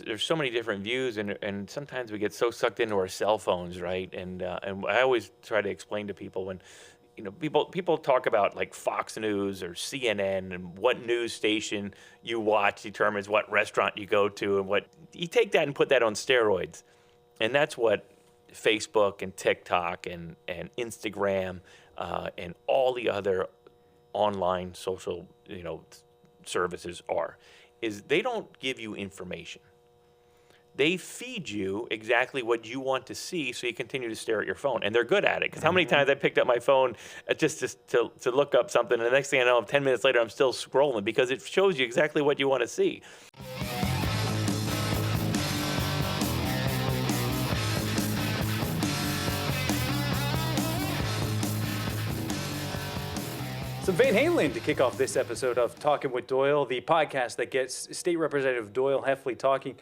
there's so many different views, and sometimes we get so sucked into our cell phones, right? And I always try to explain to people when, people talk about like Fox News or CNN and what news station you watch determines what restaurant you go to, and what you take that and put that on steroids. And that's what Facebook and TikTok and Instagram and all the other online social, services is they don't give you information. They feed you exactly what you want to see, so you continue to stare at your phone. And they're good at it. Because how many times I picked up my phone just to look up something, and the next thing I know, 10 minutes later, I'm still scrolling because it shows you exactly what you want to see. So Van Halen to kick off this episode of Talkin with Doyle, the podcast that gets State Representative Doyle Heffley talking.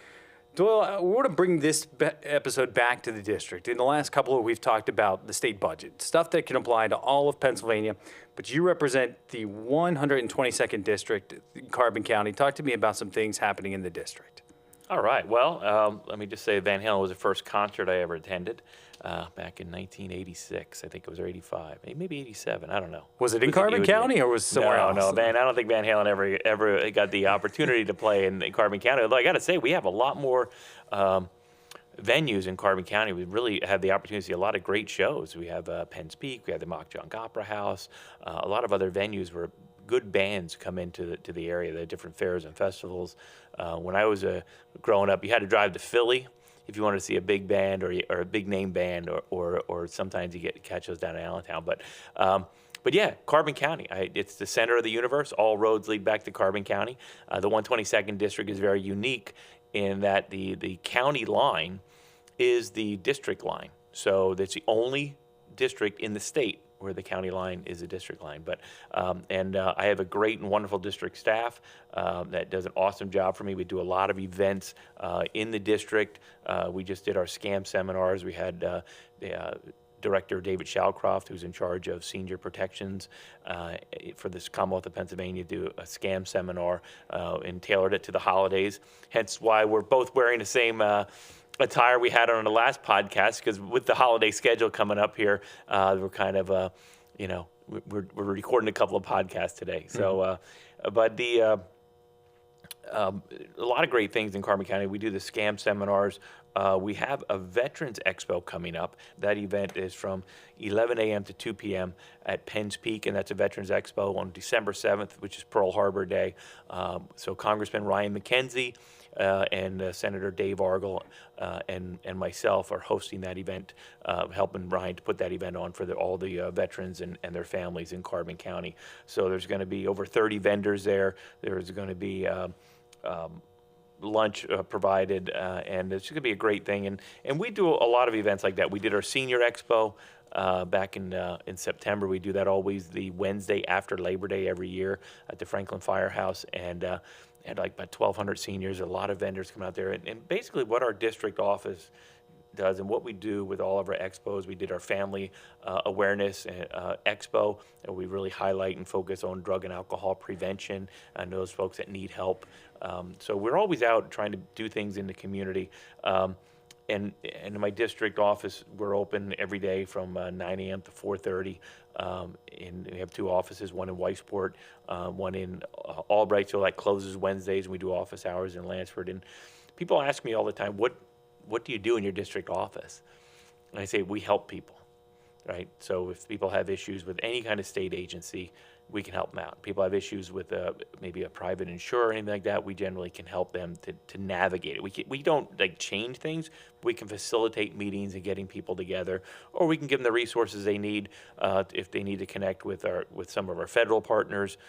Doyle, we want to bring this episode back to the district. In the last couple we've talked about the state budget, stuff that can apply to all of Pennsylvania, but you represent the 122nd district, Carbon County. Talk to me about some things happening in the district. All right. Well, let me just say Van Halen was the first concert I ever attended back in 1986. I think it was, or 85, maybe 87. I don't know. Was it in Carbon County or was it somewhere else? No, I don't think Van Halen ever got the opportunity to play in Carbon County. Although I got to say, we have a lot more venues in Carbon County. We really have the opportunity to see a lot of great shows. We have Penn's Peak. We have the Mock Junk Opera House. A lot of other venues where good bands come into the area. The different fairs and festivals. When I was growing up, you had to drive to Philly if you wanted to see a big band or a big name band, or sometimes you get to catch those down in Allentown. But yeah, Carbon County, it's the center of the universe. All roads lead back to Carbon County. The 122nd district is very unique in that the county line is the district line. So that's the only district in the state where the county line is a district line. But I have a great and wonderful district staff that does an awesome job for me. We do a lot of events in the district. We just did our scam seminars. We had the Director David Shalcroft, who's in charge of senior protections for this Commonwealth of Pennsylvania, do a scam seminar and tailored it to the holidays. Hence why we're both wearing the same attire we had on the last podcast, because with the holiday schedule coming up here, we're kind of, we're recording a couple of podcasts today. So, but a lot of great things in Carbon County. We do the scam seminars. We have a Veterans Expo coming up. That event is from 11 a.m. to 2 p.m. at Penn's Peak, and that's a Veterans Expo on December 7th, which is Pearl Harbor Day. So Congressman Ryan McKenzie and Senator Dave Argel and myself are hosting that event, helping Ryan to put that event on for all the veterans and their families in Carbon County. So there's going to be over 30 vendors there. There's going to be lunch provided, and it's going to be a great thing. And we do a lot of events like that. We did our Senior Expo back in September. We do that always the Wednesday after Labor Day every year at the Franklin Firehouse, and had like about 1,200 seniors. A lot of vendors come out there, and basically what our district office does and what we do with all of our expos. We did our family awareness expo, and we really highlight and focus on drug and alcohol prevention and those folks that need help. So we're always out trying to do things in the community. And in my district office, we're open every day from 9 a.m. to 4:30. And we have two offices, one in Weisport, one in Albright. So that closes Wednesdays, and we do office hours in Lansford. And people ask me all the time, what do you do in your district office? And I say, we help people, right? So if people have issues with any kind of state agency, we can help them out. People have issues with maybe a private insurer or anything like that, we generally can help them to navigate it. We don't like change things, but we can facilitate meetings and getting people together, or we can give them the resources they need. If they need to connect with some of our federal partners,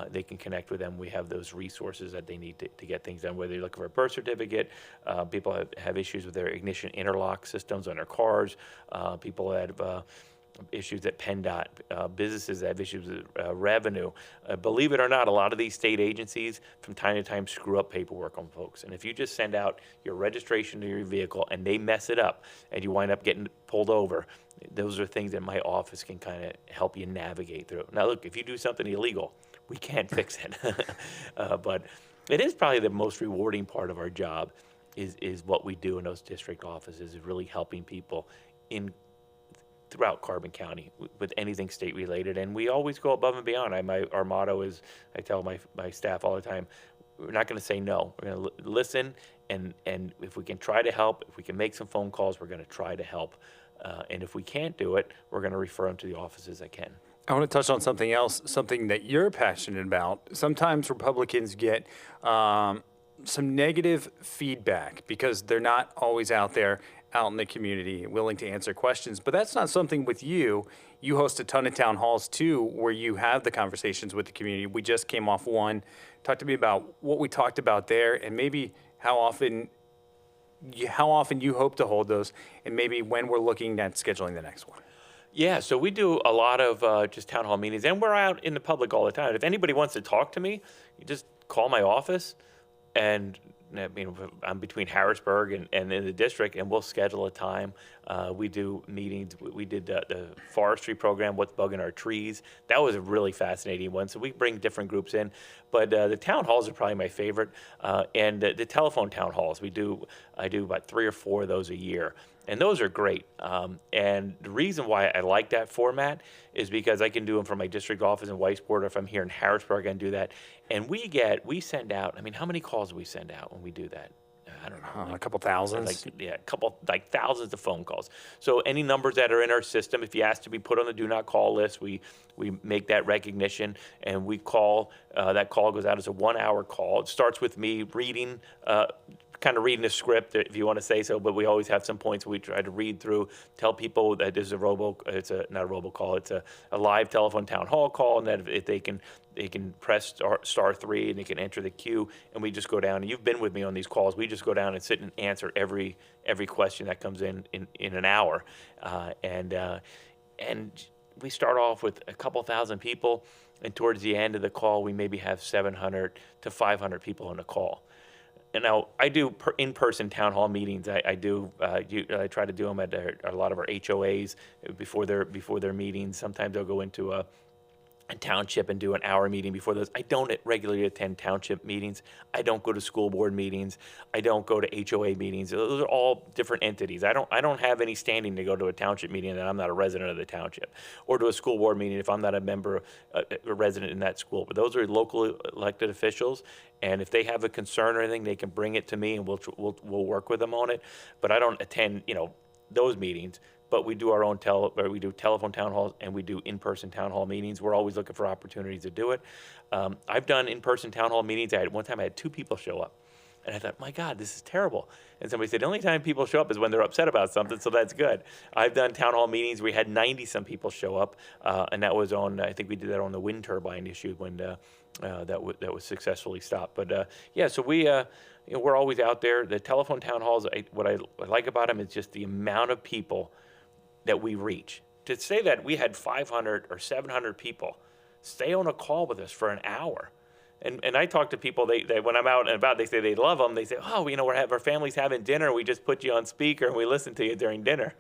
they can connect with them. We have those resources that they need to get things done, whether you're looking for a birth certificate, people have issues with their ignition interlock systems on their cars, people that have issues at PennDOT, businesses that have issues with revenue. Believe it or not, a lot of these state agencies from time to time screw up paperwork on folks. And if you just send out your registration to your vehicle and they mess it up and you wind up getting pulled over, those are things that my office can kind of help you navigate through. Now, look, if you do something illegal, we can't fix it. But it is probably the most rewarding part of our job is what we do in those district offices, is really helping people in throughout Carbon County with anything state related, and we always go above and beyond. Our motto is, I tell my staff all the time, we're not going to say no. We're going to listen, and if we can try to help, if we can make some phone calls, we're going to try to help. And if we can't do it, we're going to refer them to the offices that can. I want to touch on something else, something that you're passionate about. Sometimes Republicans get some negative feedback because they're not always out in the community willing to answer questions. But that's not something with you. You host a ton of town halls too, where you have the conversations with the community. We just came off one. Talk to me about what we talked about there, and maybe how often you hope to hold those, and maybe when we're looking at scheduling the next one. Yeah, so we do a lot of just town hall meetings, and we're out in the public all the time. If anybody wants to talk to me, you just call my office, and I mean, I'm between Harrisburg and in the district, and we'll schedule a time. We do meetings. We did the forestry program, What's Bugging Our Trees. That was a really fascinating one. So we bring different groups in. But the town halls are probably my favorite. And the telephone town halls, I do about 3 or 4 of those a year. And those are great. And the reason why I like that format is because I can do them from my district office in Whitesport, or if I'm here in Harrisburg, I can do that. And we send out, I mean, how many calls do we send out when we do that? I don't know. A couple thousand. Thousands of phone calls. So any numbers that are in our system, if you ask to be put on the do not call list, we make that recognition, and we call. That call goes out as a 1-hour call. It starts with me reading, kind of reading a script, if you want to say so, but we always have some points we try to read through, tell people that this is not a robocall, it's a live telephone town hall call, and that if they can press star 3 and they can enter the queue, and we just go down. And you've been with me on these calls. We just go down and sit and answer every question that comes in an hour, and we start off with a couple thousand people, and towards the end of the call, we maybe have 700 to 500 people on the call. And now I do in-person town hall meetings. I try to do them at a lot of our HOAs before their meetings. Sometimes they'll go into a township and do an hour meeting before those. I don't regularly attend township meetings. I don't go to school board meetings. I don't go to HOA meetings. Those are all different entities. I don't have any standing to go to a township meeting and I'm not a resident of the township, or to a school board meeting if I'm not a member, a resident in that school. But those are local elected officials, and if they have a concern or anything, they can bring it to me, and we'll work with them on it. But I don't attend, those meetings. But we do our own we do telephone town halls, and we do in-person town hall meetings. We're always looking for opportunities to do it. I've done in-person town hall meetings. One time I had 2 people show up, and I thought, my God, this is terrible. And somebody said, the only time people show up is when they're upset about something, so that's good. I've done town hall meetings. We had 90-some people show up, and that was I think we did that on the wind turbine issue when that was successfully stopped. But so we're always out there. The telephone town halls, what I like about them is just the amount of people that we reach. To say that we had 500 or 700 people stay on a call with us for an hour. And I talk to people, they when I'm out and about, they say they love them. They say, oh, our family's having dinner. We just put you on speaker and we listen to you during dinner.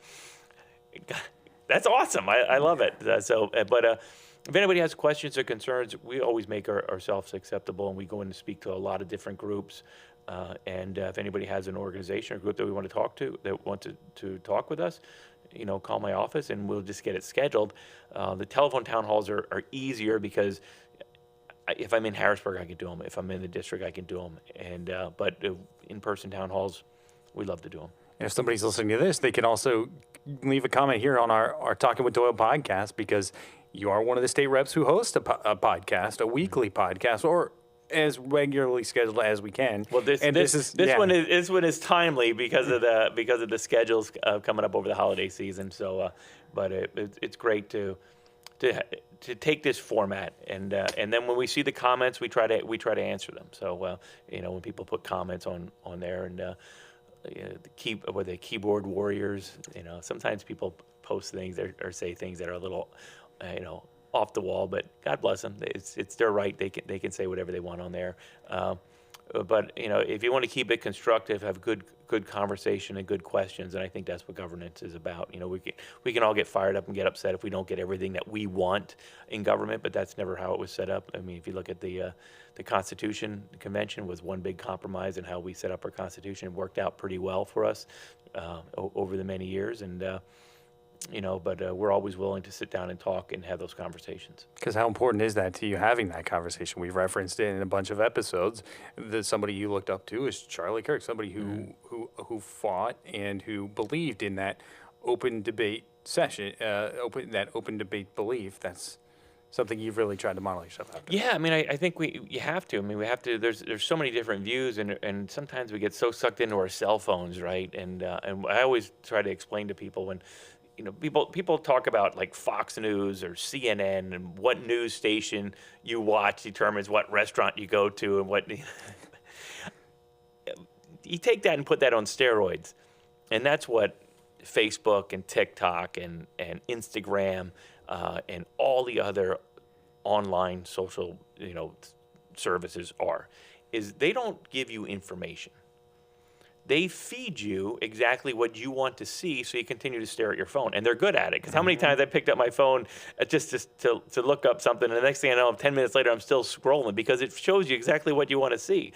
That's awesome. I love it. But if anybody has questions or concerns, we always make ourselves acceptable, and we go in and speak to a lot of different groups. And if anybody has an organization or group that we want to talk to, that want to talk with us, call my office and we'll just get it scheduled. The telephone town halls are easier because if I'm in Harrisburg, I can do them. If I'm in the district, I can do them. But in-person town halls, we love to do them. And if somebody's listening to this, they can also leave a comment here on our Talkin with Doyle podcast, because you are one of the state reps who host a podcast, a weekly podcast, or as regularly scheduled as we can. Well, this one is timely because of the schedules coming up over the holiday season. So, but it's great to take this format, and then when we see the comments, we try to answer them. So, when people put comments on there, and the keyboard warriors, sometimes people post things or say things that are a little, off the wall, but God bless them. It's their right. They can say whatever they want on there. But if you want to keep it constructive, have good conversation and good questions, and I think that's what governance is about. We can all get fired up and get upset if we don't get everything that we want in government, but that's never how it was set up. I mean, if you look at the Constitution Convention was one big compromise in how we set up our Constitution. It worked out pretty well for us over the many years, and but we're always willing to sit down and talk and have those conversations. Because how important is that to you having that conversation? We've referenced it in a bunch of episodes. That somebody you looked up to is Charlie Kirk, somebody who fought and who believed in that open debate session, open debate belief. That's something you've really tried to model yourself after. Yeah, I mean, I think you have to. I mean, we have to. There's so many different views, and sometimes we get so sucked into our cell phones, right? And I always try to explain to people when. People talk about like Fox News or CNN and what news station you watch determines what restaurant you go to and what. You take that and put that on steroids, and that's what Facebook and TikTok and Instagram and all the other online social services are. Is they don't give you information. They feed you exactly what you want to see, so you continue to stare at your phone. And they're good at it. Because how many times I picked up my phone just to look up something, and the next thing I know, 10 minutes later, I'm still scrolling because it shows you exactly what you want to see.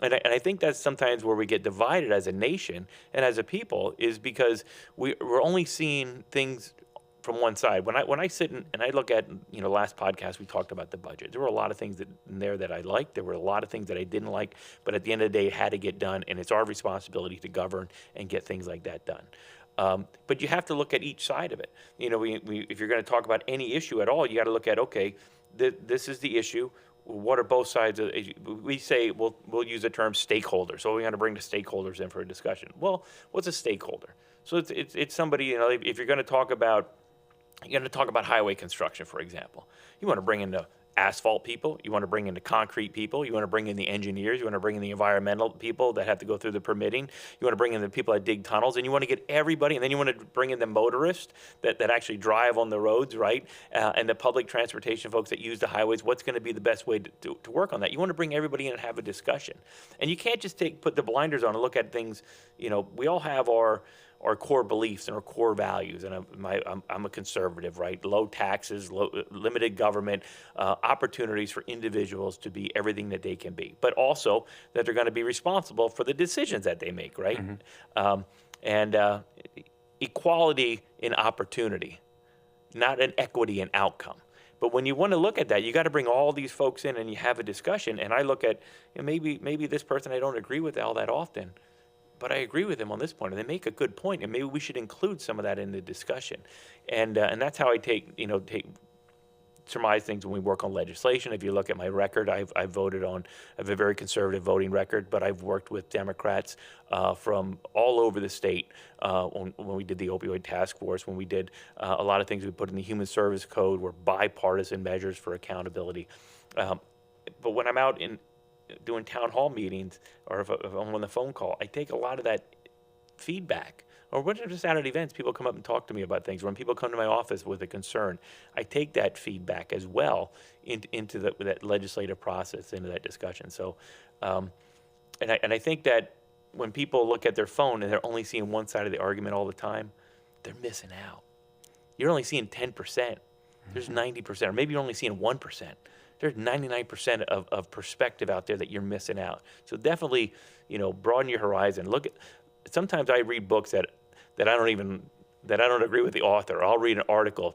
And I think that's sometimes where we get divided as a nation and as a people, is because we're only seeing things from one side. When I sit and I look at, last podcast, we talked about the budget. There were a lot of things in there that I liked. There were a lot of things that I didn't like. But at the end of the day, it had to get done, and it's our responsibility to govern and get things like that done. But you have to look at each side of it. If you're going to talk about any issue at all, you got to look at, okay, this is the issue. What are both sides of it? We say we'll use the term stakeholder. So we're going to bring the stakeholders in for a discussion. Well, what's a stakeholder? So it's somebody, if you're going to talk about highway construction, for example. You want to bring in the asphalt people. You want to bring in the concrete people. You want to bring in the engineers. You want to bring in the environmental people that have to go through the permitting. You want to bring in the people that dig tunnels. And you want to get everybody. And then you want to bring in the motorists that actually drive on the roads, right? And the public transportation folks that use the highways. What's going to be the best way to work on that? You want to bring everybody in and have a discussion. And you can't just put the blinders on and look at things. We all have our core beliefs and our core values, and I'm a conservative, right? Low taxes, limited government, opportunities for individuals to be everything that they can be, but also that they're going to be responsible for the decisions that they make, right? Mm-hmm. And equality in opportunity, not an equity in outcome. But when you want to look at that, you got to bring all these folks in and you have a discussion. And I look at maybe this person I don't agree with all that often, but I agree with them on this point, and they make a good point, and maybe we should include some of that in the discussion, and that's how I surmise things when we work on legislation. If you look at my record, I have a very conservative voting record, but I've worked with Democrats from all over the state when we did the opioid task force, when we did a lot of things we put in the human service code were bipartisan measures for accountability. But when I'm out doing town hall meetings, or if I'm on the phone call, I take a lot of that feedback. Or when I'm just out at events, people come up and talk to me about things. When people come to my office with a concern, I take that feedback as well into that legislative process, into that discussion. So, and I think that when people look at their phone and they're only seeing one side of the argument all the time, they're missing out. You're only seeing 10%. There's 90%, or maybe you're only seeing 1%. There's 99% of perspective out there that you're missing out. So definitely, broaden your horizon. Sometimes I read books that I don't agree with the author. I'll read an article,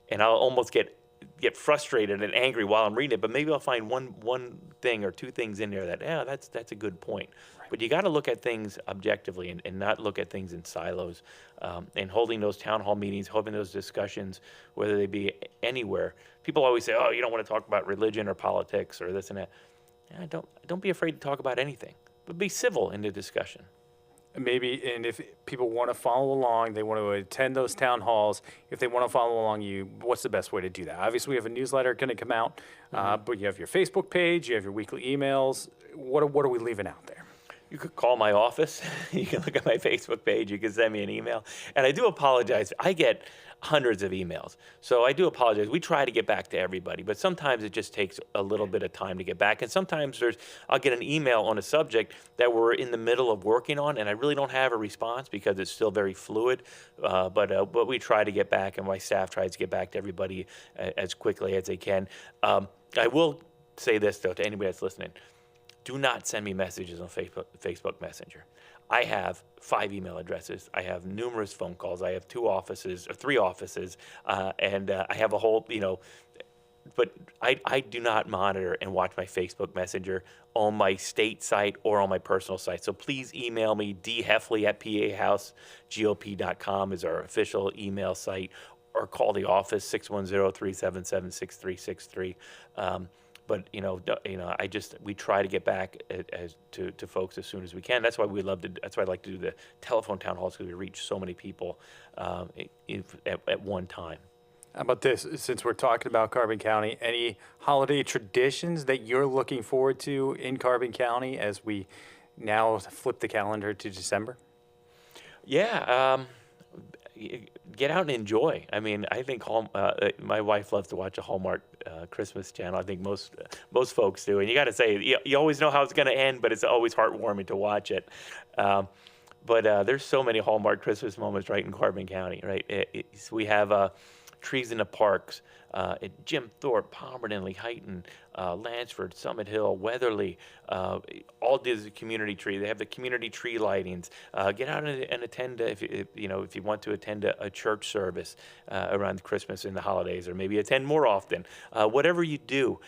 and I'll almost get frustrated and angry while I'm reading it. But maybe I'll find one thing or two things in there that's a good point. Right. But you got to look at things objectively and not look at things in silos. And holding those town hall meetings, holding those discussions, whether they be anywhere. People always say, "Oh, you don't want to talk about religion or politics or this and that." Yeah, don't be afraid to talk about anything, but be civil in the discussion. Maybe, and if people want to follow along, they want to attend those town halls. If they want to follow along what's the best way to do that? Obviously, we have a newsletter going to come out, but you have your Facebook page, you have your weekly emails. What are we leaving out there? You could call my office. You can look at my Facebook page. You can send me an email. And I do apologize. I get hundreds of emails. So I do apologize. We try to get back to everybody, but sometimes it just takes a little bit of time to get back. And sometimes I'll get an email on a subject that we're in the middle of working on, and I really don't have a response because it's still very fluid. But we try to get back, and my staff tries to get back to everybody as quickly as they can. I will say this, though, to anybody that's listening. Do not send me messages on Facebook Messenger. I have 5 email addresses. I have numerous phone calls. I have 3 offices, and I have a whole, but I do not monitor and watch my Facebook Messenger on my state site or on my personal site. So please email me, dheffley@pahousegop.com is our official email site, or call the office, 610-377-6363. But we try to get back to folks as soon as we can. That's why That's why I like to do the telephone town halls, because we reach so many people at one time. How about this? Since we're talking about Carbon County, any holiday traditions that you're looking forward to in Carbon County as we now flip the calendar to December? Yeah. Get out and enjoy. I mean, I think my wife loves to watch a Hallmark Christmas channel. I think most folks do. And you got to say, you always know how it's going to end, but it's always heartwarming to watch it. But there's so many Hallmark Christmas moments right in Carbon County, right? We have trees in the parks at Jim Thorpe, Palmerton, Lehighton, Lansford, Summit Hill, Weatherly, all the community tree. They have the community tree lightings. Get out and attend if you want to attend a church service around Christmas and the holidays, or maybe attend more often. Whatever you do,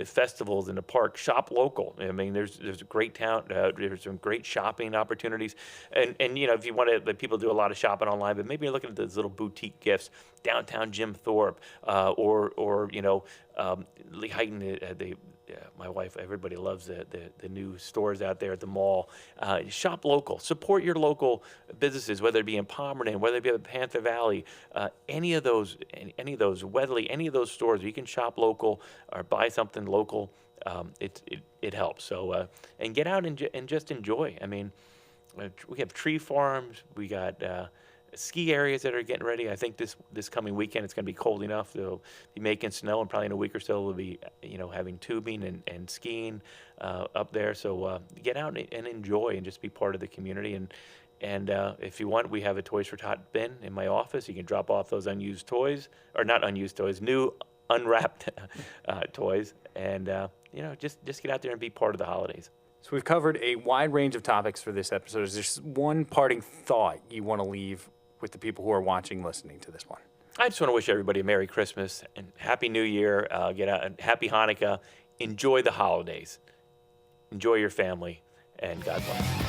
festivals in the park, shop local. I mean, there's a great town. There's some great shopping opportunities, and if you want to, people do a lot of shopping online, but maybe you're looking at those little boutique gifts downtown Jim Thorpe, or Lehighton. My wife, everybody loves the new stores out there at the mall. Shop local, support your local businesses, whether it be in Palmerton, whether it be at Panther Valley, any of those, Weatherly, any of those stores. You can shop local or buy something local. It helps. So and get out and just enjoy. I mean, we have tree farms. We got ski areas that are getting ready. I think this coming weekend it's going to be cold enough. They'll be making snow, and probably in a week or so we'll be having tubing and skiing up there. So get out and enjoy and just be part of the community. And if you want, we have a Toys for Tot bin in my office. You can drop off those unused toys, or not unused toys, new unwrapped toys, and just get out there and be part of the holidays. So we've covered a wide range of topics for this episode. Is there one parting thought you want to leave with the people who are watching, listening to this one? I just want to wish everybody a Merry Christmas and Happy New Year. Get out and Happy Hanukkah. Enjoy the holidays. Enjoy your family, and God bless.